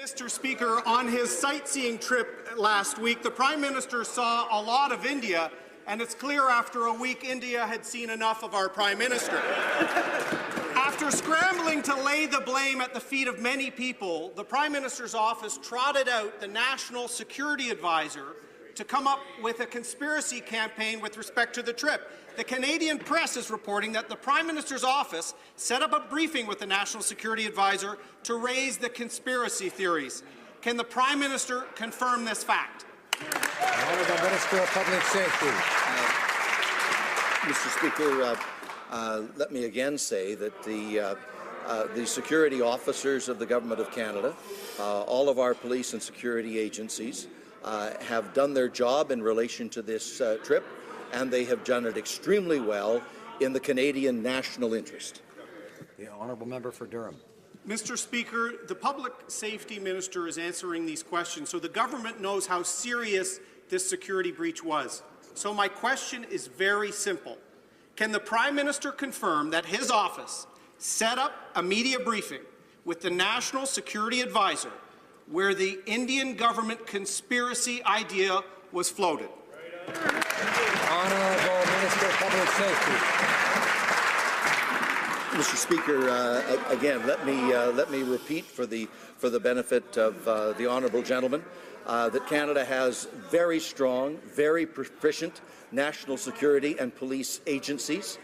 Mr. Speaker, on his sightseeing trip last week, the Prime Minister saw a lot of India, and it's clear after a week India had seen enough of our Prime Minister. After scrambling to lay the blame at the feet of many people, the Prime Minister's office trotted out the National Security Advisor to come up with a conspiracy campaign with respect to the trip. The Canadian press is reporting that the Prime Minister's office set up a briefing with the National Security Advisor to raise the conspiracy theories. Can the Prime Minister confirm this fact? Honourable Minister of Public Safety. Mr. Speaker, let me again say that the security officers of the Government of Canada, all of our police and security agencies, have done their job in relation to this trip, and they have done it extremely well in the Canadian national interest. The honourable member for Durham. Mr. Speaker, the Public Safety Minister is answering these questions, so the government knows how serious this security breach was. So my question is very simple. Can the Prime Minister confirm that his office set up a media briefing with the National Security Advisor where the Indian government conspiracy idea was floated? Honourable Minister of Public Safety. Mr. Speaker, again, let me repeat for the benefit of the honourable gentleman that Canada has very strong, very proficient national security and police agencies.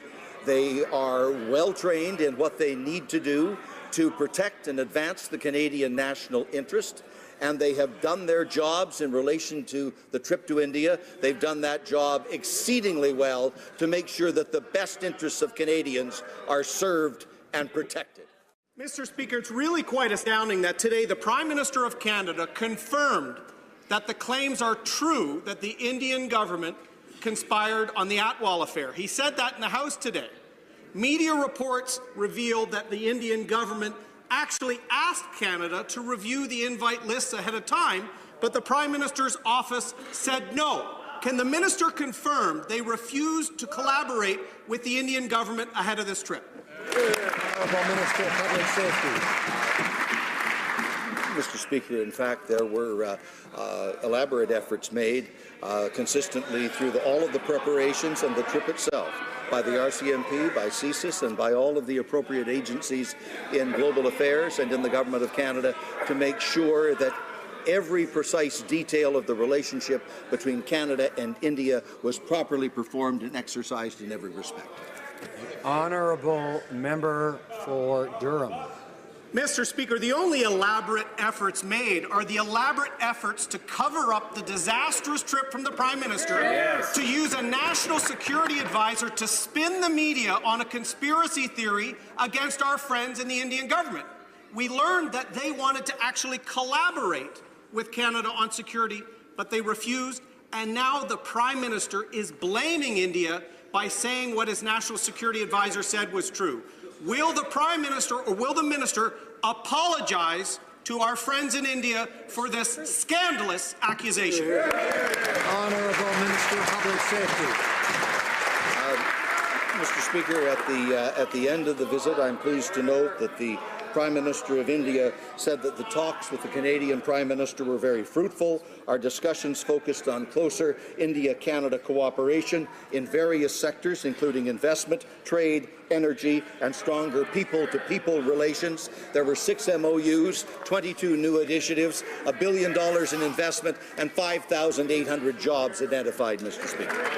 They are well trained in what they need to do to protect and advance the Canadian national interest, and they have done their jobs in relation to the trip to India. They've done that job exceedingly well to make sure that the best interests of Canadians are served and protected. Mr. Speaker, it's really quite astounding that today the Prime Minister of Canada confirmed that the claims are true that the Indian government conspired on the Atwal affair. He said that in the House today. Media reports revealed that the Indian government actually asked Canada to review the invite lists ahead of time, but the Prime Minister's office said no. Can the minister confirm they refused to collaborate with the Indian government ahead of this trip? Honourable Minister of Public Safety. Mr. Speaker, in fact, there were elaborate efforts made consistently through all of the preparations and the trip itself by the RCMP, by CSIS, and by all of the appropriate agencies in global affairs and in the Government of Canada to make sure that every precise detail of the relationship between Canada and India was properly performed and exercised in every respect. Honourable member for Durham. Mr. Speaker, the only elaborate efforts made are the elaborate efforts to cover up the disastrous trip from the Prime Minister, to use a national security advisor to spin the media on a conspiracy theory against our friends in the Indian government. We learned that they wanted to actually collaborate with Canada on security, but they refused, and now the Prime Minister is blaming India by saying what his national security advisor said was true. Will the Prime Minister or will the Minister apologize to our friends in India for this scandalous accusation? Honourable Minister of Public Safety. Mr. Speaker, at the end of the visit, I'm pleased to note that the Prime Minister of India said that the talks with the Canadian Prime Minister were very fruitful. Our discussions focused on closer India-Canada cooperation in various sectors, including investment, trade, energy, and stronger people-to-people relations. There were 6 MOUs, 22 new initiatives, $1 billion in investment, and 5,800 jobs identified, Mr. Speaker.